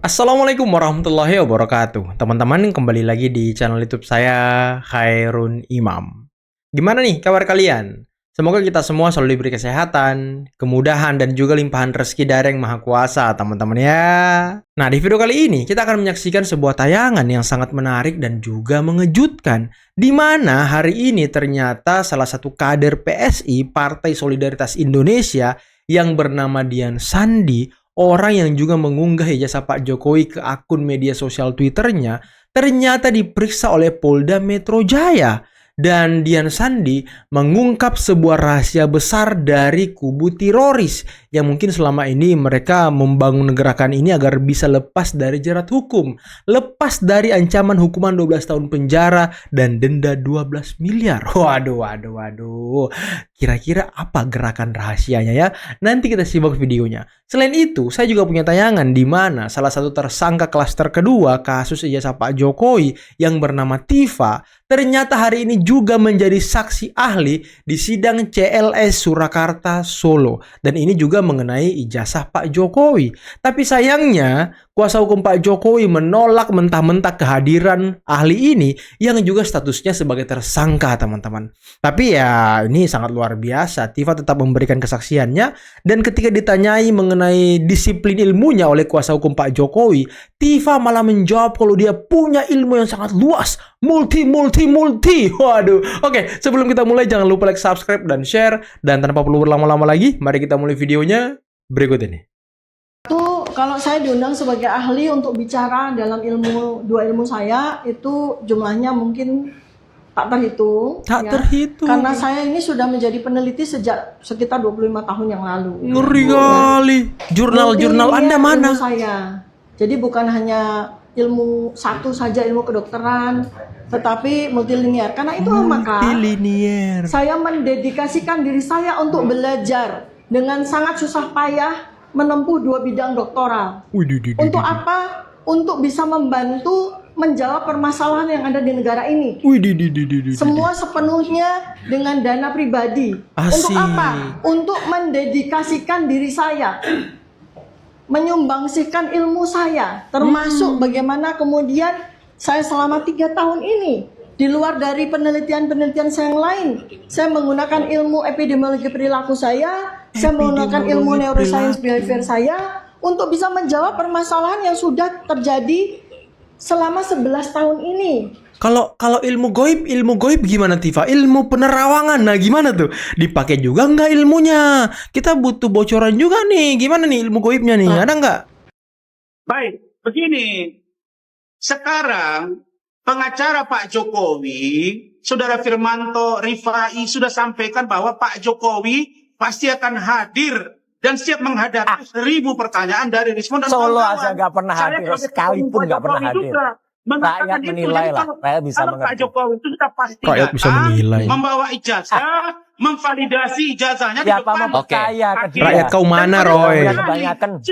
Assalamualaikum warahmatullahi wabarakatuh. Teman-teman, kembali lagi di channel YouTube saya, Khairun Imam. Gimana nih kabar kalian? Semoga kita semua selalu diberi kesehatan, kemudahan, dan juga limpahan rezeki dari Yang Maha Kuasa, teman-teman ya. Nah, di video kali ini kita akan menyaksikan sebuah tayangan yang sangat menarik dan juga mengejutkan, di mana hari ini ternyata salah satu kader PSI, Partai Solidaritas Indonesia, yang bernama Dian Sandi, orang yang juga mengunggah ijazah Pak Jokowi ke akun media sosial Twitternya, ternyata diperiksa oleh Polda Metro Jaya. Dan Dian Sandi mengungkap sebuah rahasia besar dari kubu teroris yang mungkin selama ini mereka membangun gerakan ini agar bisa lepas dari jerat hukum, lepas dari ancaman hukuman 12 tahun penjara dan denda 12 miliar. Waduh. Kira-kira apa gerakan rahasianya ya? Nanti kita simak videonya. Selain itu, saya juga punya tayangan di mana salah satu tersangka klaster kedua kasus ijazah Pak Jokowi yang bernama Tifa ternyata hari ini juga menjadi saksi ahli di sidang CLS Surakarta Solo. Dan ini juga mengenai ijazah Pak Jokowi. Tapi sayangnya, kuasa hukum Pak Jokowi menolak mentah-mentah kehadiran ahli ini yang juga statusnya sebagai tersangka, teman-teman. Tapi ya, ini sangat luar biasa. Tifa tetap memberikan kesaksiannya, dan ketika ditanyai mengenai disiplin ilmunya oleh kuasa hukum Pak Jokowi, Tifa malah menjawab kalau dia punya ilmu yang sangat luas, multi. Waduh. Oke, sebelum kita mulai jangan lupa like, subscribe, dan share. Dan tanpa perlu berlama-lama lagi, mari kita mulai videonya berikut ini. Itu kalau saya diundang sebagai ahli untuk bicara dalam dua ilmu saya, itu jumlahnya mungkin tak terhitung. Terhitung. Karena saya ini sudah menjadi peneliti sejak sekitar 25 tahun yang lalu. Ngeri kali. Jurnal-jurnal Anda mana? Ilmu saya. Jadi bukan hanya ilmu satu saja, ilmu kedokteran, tetapi multilinear. Karena itu maka saya mendedikasikan diri saya untuk belajar dengan sangat susah payah menempuh 2 bidang doktoral. Untuk apa? Untuk bisa membantu menjawab permasalahan yang ada di negara ini. Semua sepenuhnya dengan dana pribadi. Untuk apa? Untuk mendedikasikan diri saya, menyumbangsikan ilmu saya, termasuk bagaimana kemudian saya selama 3 tahun ini, di luar dari penelitian-penelitian saya yang lain, saya menggunakan ilmu epidemiologi perilaku saya menggunakan ilmu neuroscience behavior saya untuk bisa menjawab permasalahan yang sudah terjadi selama 11 tahun ini. Kalau ilmu goib gimana, Tifa? Ilmu penerawangan, nah gimana tuh? Dipakai juga nggak ilmunya? Kita butuh bocoran juga nih. Gimana nih ilmu goibnya nih? Ada nggak? Baik, begini. Sekarang pengacara Pak Jokowi, Saudara Firmanto Rifai sudah sampaikan bahwa Pak Jokowi pasti akan hadir dan siap menghadapi 1000 pertanyaan dari Rismon dan Solo kawan-kawan. aja nggak pernah hadir, sekalipun nggak pernah hadir. Rakyat menilai lah, rakyat bisa mengerti. Pak Jokowi itu sudah pasti rakyat bisa menilai. Membawa ijazah, memvalidasi ijazahnya di depan. Rakyat kau mana, Roy? Kebanyakan.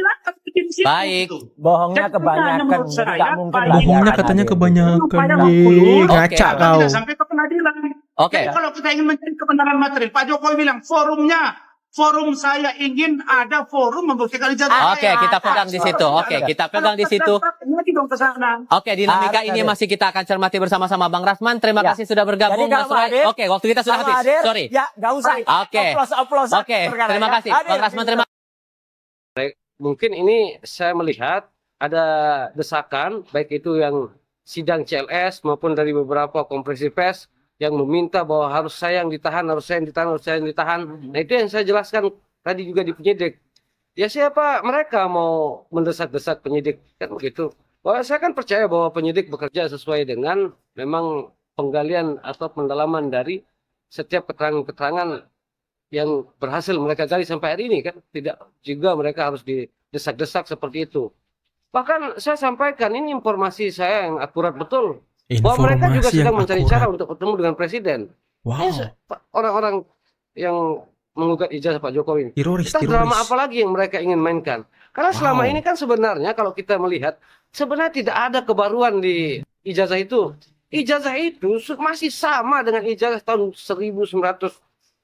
Baik. Bohongnya kebanyakan. Nggak mungkin. Bohongnya katanya kebanyakan. Ngaca kau. Sampai ke pengadilan. Oke. Kalau kita ingin mencari kebenaran material, Pak Jokowi bilang forum saya ingin ada forum membuktikan ijazah. Oke, kita pegang di situ. Oke, kita pegang di situ. Oke, dinamika ini masih kita akan cermati bersama-sama, Bang Rasman. Terima kasih sudah bergabung, Mas Roy. Oke, waktu kita sudah habis. Sorry. Ya, nggak usah. Oke. Oke, terima kasih, Bang Rasman. Terima kasih. Mungkin ini saya melihat ada desakan, baik itu yang sidang CLS maupun dari beberapa konferensi pers yang meminta bahwa harus saya yang ditahan, harus saya yang ditahan, harus saya yang ditahan. Nah itu yang saya jelaskan tadi juga di penyidik. Ya siapa mereka mau mendesak-desak penyidik, kan begitu. Bahwa saya kan percaya bahwa penyidik bekerja sesuai dengan memang penggalian atau pendalaman dari setiap keterangan-keterangan yang berhasil mereka gali sampai hari ini, kan tidak juga mereka harus didesak-desak seperti itu. Bahkan saya sampaikan ini informasi saya yang akurat betul. Bahwa mereka juga sedang mencari cara untuk bertemu dengan presiden. Orang-orang yang menggugat ijazah Pak Jokowi. Kita drama apa lagi yang mereka ingin mainkan? Karena selama ini kan sebenarnya kalau kita melihat, sebenarnya tidak ada kebaruan di ijazah itu. Ijazah itu masih sama dengan ijazah tahun 1900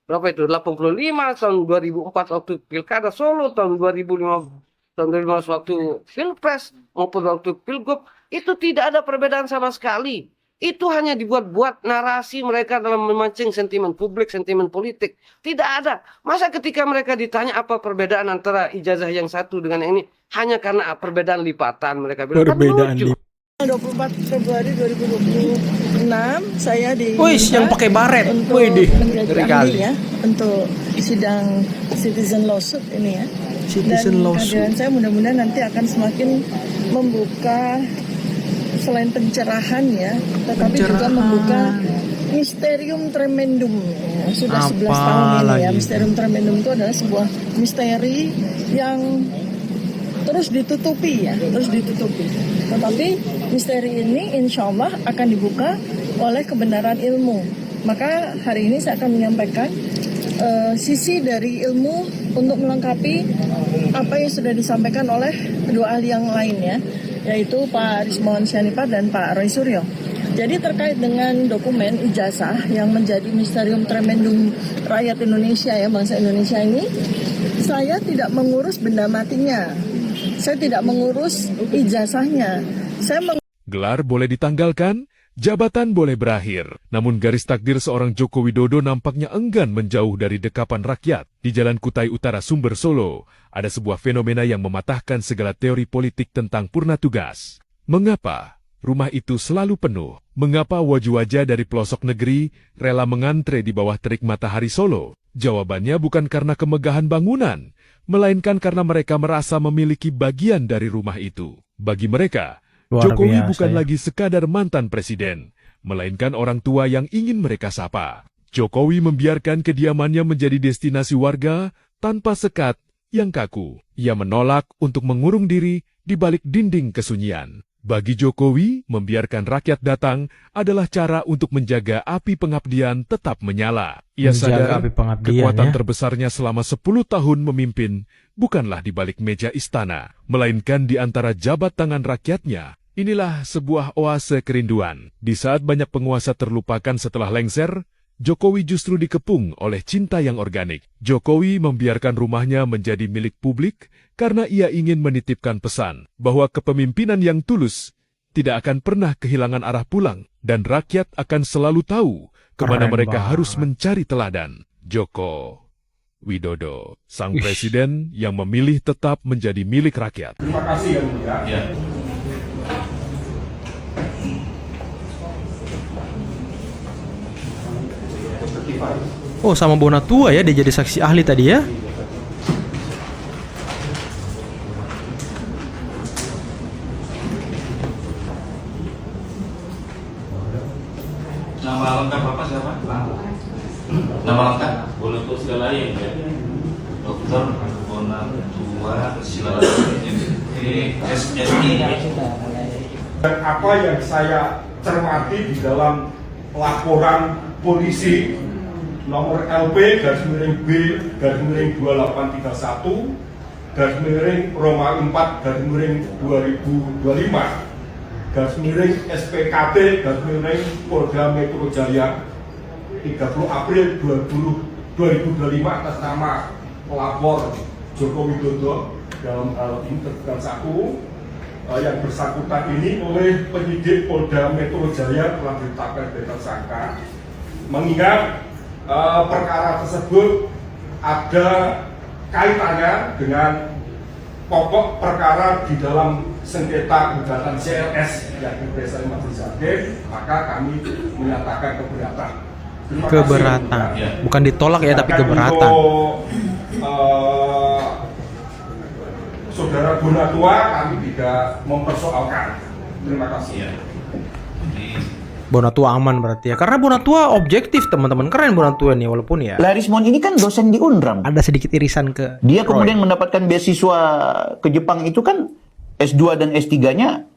berapa itu? 85 tahun 2004 waktu Pilkada Solo, tahun 2015 tahun 2015 waktu Pilpres maupun waktu Pilgub, itu tidak ada perbedaan sama sekali. Itu hanya dibuat-buat narasi mereka dalam memancing sentimen publik, sentimen politik. Tidak ada. Masa ketika mereka ditanya apa perbedaan antara ijazah yang satu dengan yang ini, hanya karena perbedaan lipatan, mereka bilang kan lucu. 24 Februari 2026 saya di yang pakai baret. untuk Widih, menjadi ngeri ahli kali. ya untuk sidang citizen lawsuit ini ya. Citizen Dan lawsuit. kehadiran saya mudah-mudahan nanti akan semakin membuka selain pencerahan ya, tetapi juga membuka misterium tremendum ya. Sudah 11 Apa tahun ini ya. lagi? Misterium tremendum itu adalah sebuah misteri yang terus ditutupi ya, terus ditutupi. Tetapi misteri ini insya Allah akan dibuka oleh kebenaran ilmu. Maka hari ini saya akan menyampaikan sisi dari ilmu untuk melengkapi apa yang sudah disampaikan oleh kedua ahli yang lain ya, yaitu Pak Rismon Syanipat dan Pak Roy Suryo. Jadi terkait dengan dokumen ijazah yang menjadi misterium tremendum rakyat Indonesia ya, bangsa Indonesia ini, saya tidak mengurus benda matinya. Saya tidak mengurus ijazahnya. Gelar boleh ditanggalkan, jabatan boleh berakhir. Namun garis takdir seorang Joko Widodo nampaknya enggan menjauh dari dekapan rakyat. Di Jalan Kutai Utara, Sumber, Solo, ada sebuah fenomena yang mematahkan segala teori politik tentang purna tugas. Mengapa rumah itu selalu penuh? Mengapa wajah-wajah dari pelosok negeri rela mengantre di bawah terik matahari Solo? Jawabannya bukan karena kemegahan bangunan, melainkan karena mereka merasa memiliki bagian dari rumah itu. Bagi mereka, Luar Jokowi biasa, bukan ya. lagi sekadar mantan presiden, melainkan orang tua yang ingin mereka sapa. Jokowi membiarkan kediamannya menjadi destinasi warga tanpa sekat yang kaku. Ia menolak untuk mengurung diri di balik dinding kesunyian. Bagi Jokowi, membiarkan rakyat datang adalah cara untuk menjaga api pengabdian tetap menyala. Ia Menjaga sadar api pengabdian, kekuatan ya. terbesarnya selama 10 tahun memimpin bukanlah di balik meja istana, melainkan di antara jabat tangan rakyatnya. Inilah sebuah oase kerinduan. Di saat banyak penguasa terlupakan setelah lengser, Jokowi justru dikepung oleh cinta yang organik. Jokowi membiarkan rumahnya menjadi milik publik karena ia ingin menitipkan pesan bahwa kepemimpinan yang tulus tidak akan pernah kehilangan arah pulang dan rakyat akan selalu tahu kemana Keren mereka banget. harus mencari teladan. Joko Widodo, sang presiden yang memilih tetap menjadi milik rakyat. Terima kasih yang mulia. Oh, sama Bonatua ya, dia jadi saksi ahli tadi ya. Nama lengkap Bapak siapa? Nama lengkap? Boleh untuk segala yang ya. Dokter Bonatua Silalahi. Ini SSI. Dan apa yang saya cermati di dalam laporan polisi nomor LP /B /2831 Roma 4 2025 SPKT Polda Metro Jaya 30 April 2025 atas nama pelapor Joko Widodo dalam hal ini terbukan satu yang bersangkutan ini oleh penyidik Polda Metro Jaya telah ditetapkan sebagai tersangka, mengingat perkara tersebut ada kaitannya dengan pokok perkara di dalam sengketa gugatan CLS yang berdasarkan majelis hakim, maka kami menyatakan keberatan. Terima kasih. Keberatan. Bukan ditolak ya, tapi Sedangkan keberatan. Untuk Saudara Bonatua kami tidak mempersoalkan. Terima kasih. Bonatua aman berarti ya. Karena Bonatua objektif, teman-teman. Keren Bonatua nih walaupun ya. Larismon ini kan dosen di UNRAM. Ada sedikit irisan ke Dia Roy. kemudian mendapatkan beasiswa ke Jepang itu kan S2 dan S3-nya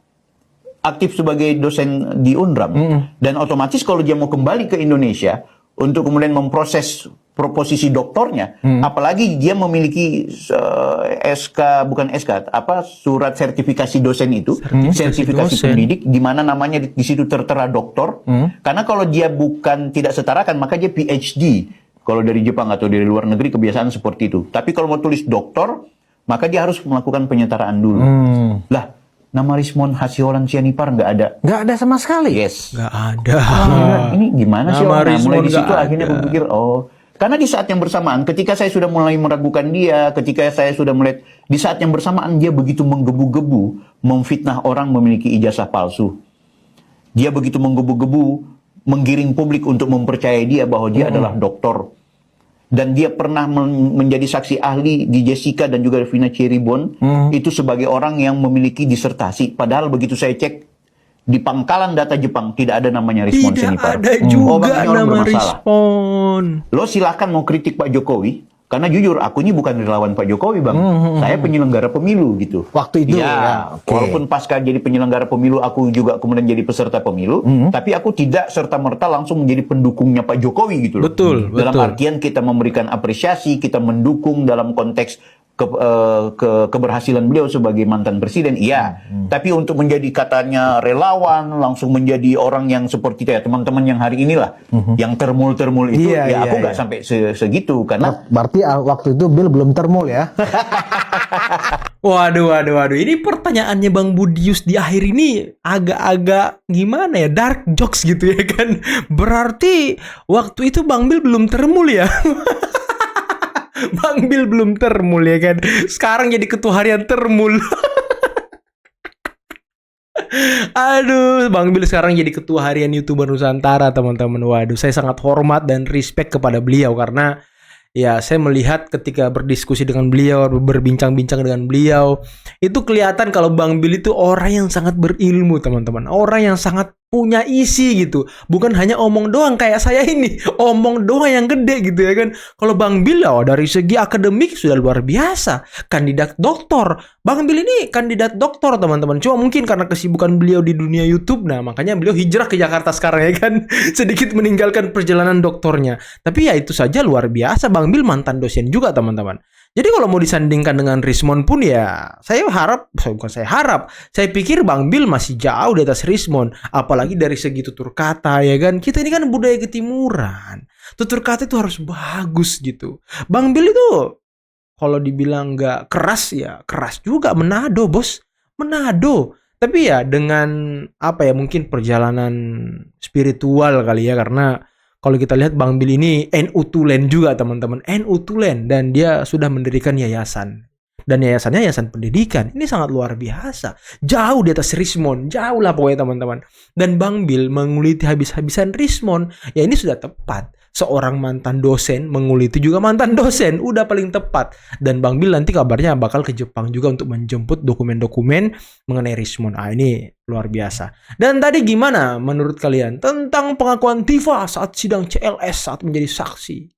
aktif sebagai dosen di UNRAM. Dan otomatis kalau dia mau kembali ke Indonesia untuk kemudian memproses proposisi doktornya, apalagi dia memiliki surat sertifikasi dosen itu, sertifikasi dosen. pendidik, di mana namanya di situ tertera doktor. Karena kalau dia bukan tidak setarakan, maka dia PhD. Kalau dari Jepang atau dari luar negeri kebiasaan seperti itu. Tapi kalau mau tulis doktor, maka dia harus melakukan penyetaraan dulu. Lah, nama Rismon Hasiolan Sianipar nggak ada. Nggak ada sama sekali. Yes. Nggak ada. Ini gimana sih? Nama Nah, mulai Rismon di situ nggak akhirnya ada. berpikir, karena di saat yang bersamaan, ketika saya sudah mulai meragukan dia, ketika saya sudah melihat di saat yang bersamaan dia begitu menggebu-gebu, memfitnah orang memiliki ijazah palsu. Dia begitu menggebu-gebu, menggiring publik untuk mempercayai dia bahwa dia adalah doktor. Dan dia pernah menjadi saksi ahli di Jessica dan juga Vina Cirebon, itu sebagai orang yang memiliki disertasi. Padahal begitu saya cek, di pangkalan data Jepang tidak ada namanya Rismon Sianipar. Tidak ada juga bapaknya orang nama bermasalah. Rismon. Lo silahkan mau kritik Pak Jokowi, karena jujur aku ini bukan relawan Pak Jokowi, Bang. Saya penyelenggara pemilu gitu. Waktu itu ya, walaupun pasca jadi penyelenggara pemilu aku juga kemudian jadi peserta pemilu, tapi aku tidak serta-merta langsung menjadi pendukungnya Pak Jokowi gitu loh. Betul, Dalam betul. artian kita memberikan apresiasi, kita mendukung dalam konteks keberhasilan beliau sebagai mantan presiden, iya. Tapi untuk menjadi katanya relawan, langsung menjadi orang yang seperti teman-teman yang hari inilah, yang termul-termul itu, aku nggak sampai segitu, karena berarti waktu itu Bill belum termul ya. Waduh. Ini pertanyaannya Bang Budius di akhir ini agak-agak gimana ya, dark jokes gitu ya kan. Berarti waktu itu Bang Bill belum termul ya. Bang Bill belum termul ya kan. Sekarang jadi ketua harian termul. Aduh, Bang Bill sekarang jadi ketua harian YouTuber Nusantara, teman-teman. Waduh, saya sangat hormat dan respect kepada beliau karena ya saya melihat ketika berdiskusi dengan beliau, berbincang-bincang dengan beliau, itu kelihatan kalau Bang Bill itu orang yang sangat berilmu, teman-teman. Orang yang sangat punya isi gitu. Bukan hanya omong doang kayak saya ini. Omong doang yang gede gitu ya kan. Kalau Bang Bill dari segi akademik sudah luar biasa. Kandidat doktor. Bang Bill ini kandidat doktor, teman-teman. Cuma mungkin karena kesibukan beliau di dunia YouTube, nah makanya beliau hijrah ke Jakarta sekarang ya kan. Sedikit meninggalkan perjalanan doktornya. Tapi ya itu saja luar biasa. Bang Bill mantan dosen juga, teman-teman. Jadi kalau mau disandingkan dengan Rismon pun ya saya pikir Bang Bill masih jauh di atas Rismon. Apalagi dari segi tutur kata ya kan. Kita ini kan budaya ketimuran. Tutur kata itu harus bagus gitu. Bang Bill itu kalau dibilang nggak keras ya keras juga. Manado bos, Manado. Tapi ya dengan mungkin perjalanan spiritual kali ya, karena kalau kita lihat Bang Bill ini NU Tulen juga, teman-teman. NU Tulen, dan dia sudah mendirikan yayasan. Dan yayasannya yayasan pendidikan. Ini sangat luar biasa. Jauh di atas Rismon. Jauh lah pokoknya, teman-teman. Dan Bang Bill menguliti habis-habisan Rismon. Ya ini sudah tepat. Seorang mantan dosen menguliti juga mantan dosen. Udah paling tepat. Dan Bang Bill nanti kabarnya bakal ke Jepang juga untuk menjemput dokumen-dokumen mengenai Rismon. Ini luar biasa. Dan tadi gimana menurut kalian tentang pengakuan Tifa saat sidang CLS saat menjadi saksi?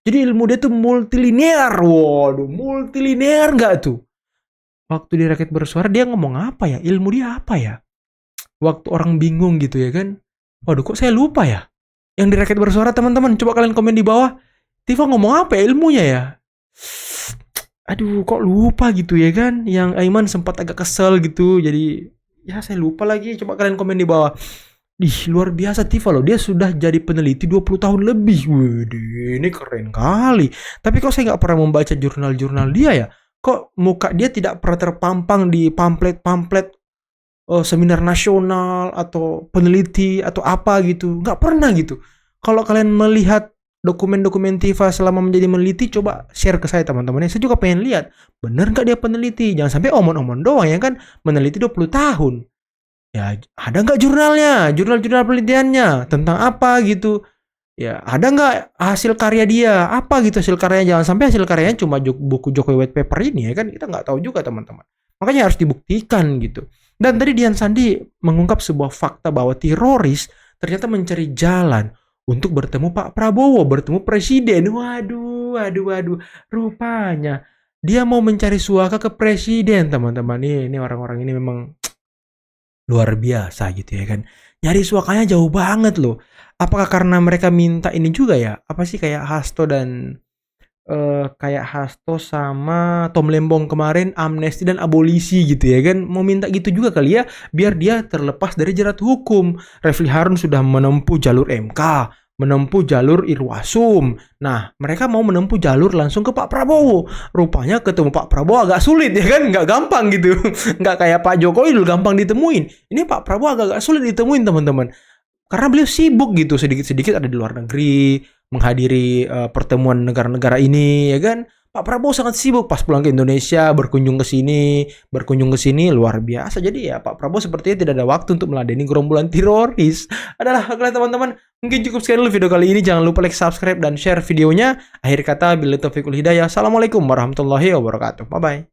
Jadi ilmu dia tuh multilinear. Waduh, multilinear nggak tuh? Waktu di Rakyat Bersuara dia ngomong apa ya? Ilmu dia apa ya? Waktu orang bingung gitu ya kan? Waduh, kok saya lupa ya? Yang di Rakyat Bersuara, teman-teman, coba kalian komen di bawah. Tifa ngomong apa ya ilmunya ya? Aduh, kok lupa gitu ya kan? Yang Aiman sempat agak kesel gitu. Jadi ya saya lupa lagi. Coba kalian komen di bawah. Luar biasa Tifa loh. Dia sudah jadi peneliti 20 tahun lebih. Waduh, ini keren kali. Tapi kok saya nggak pernah membaca jurnal-jurnal dia ya? Kok muka dia tidak pernah terpampang di pamflet-pamflet seminar nasional atau peneliti atau apa gitu? Nggak pernah gitu. Kalau kalian melihat dokumen-dokumen Tifa selama menjadi meneliti, coba share ke saya, teman-teman. Saya juga pengen lihat. Bener nggak dia peneliti? Jangan sampai omong-omong doang ya kan. Meneliti 20 tahun. Ya, ada nggak jurnalnya? Jurnal-jurnal penelitiannya tentang apa gitu? Ya, ada nggak hasil karya dia? Apa gitu hasil karyanya? Jangan sampai hasil karyanya cuma buku Jokowi White Paper ini ya kan? Kita nggak tahu juga, teman-teman. Makanya harus dibuktikan gitu. Dan tadi Dian Sandi mengungkap sebuah fakta bahwa teroris ternyata mencari jalan untuk bertemu Pak Prabowo, bertemu presiden. Waduh. Rupanya dia mau mencari suaka ke presiden, teman-teman. Ini orang-orang ini memang luar biasa gitu ya kan. Nyari suakanya jauh banget loh. Apakah karena mereka minta ini juga ya? Apa sih kayak Hasto sama Tom Lembong kemarin amnesti dan abolisi gitu ya kan. Mau minta gitu juga kali ya, biar dia terlepas dari jerat hukum. Refli Harun sudah menempuh jalur MK. menempuh jalur Irwasum. Nah, mereka mau menempuh jalur langsung ke Pak Prabowo. Rupanya ketemu Pak Prabowo agak sulit ya kan, nggak gampang gitu. Nggak kayak Pak Jokowi dulu gampang ditemuin. Ini Pak Prabowo agak sulit ditemuin teman-teman. Karena beliau sibuk gitu, sedikit-sedikit ada di luar negeri, menghadiri pertemuan negara-negara ini, ya kan? Pak Prabowo sangat sibuk pas pulang ke Indonesia, berkunjung ke sini, luar biasa. Jadi ya Pak Prabowo sepertinya tidak ada waktu untuk meladeni gerombolan teroris. Adalah teman-teman, mungkin cukup sekian dulu video kali ini. Jangan lupa like, subscribe, dan share videonya. Akhir kata, billahi taufiq wal hidayah. Assalamualaikum warahmatullahi wabarakatuh. Bye-bye.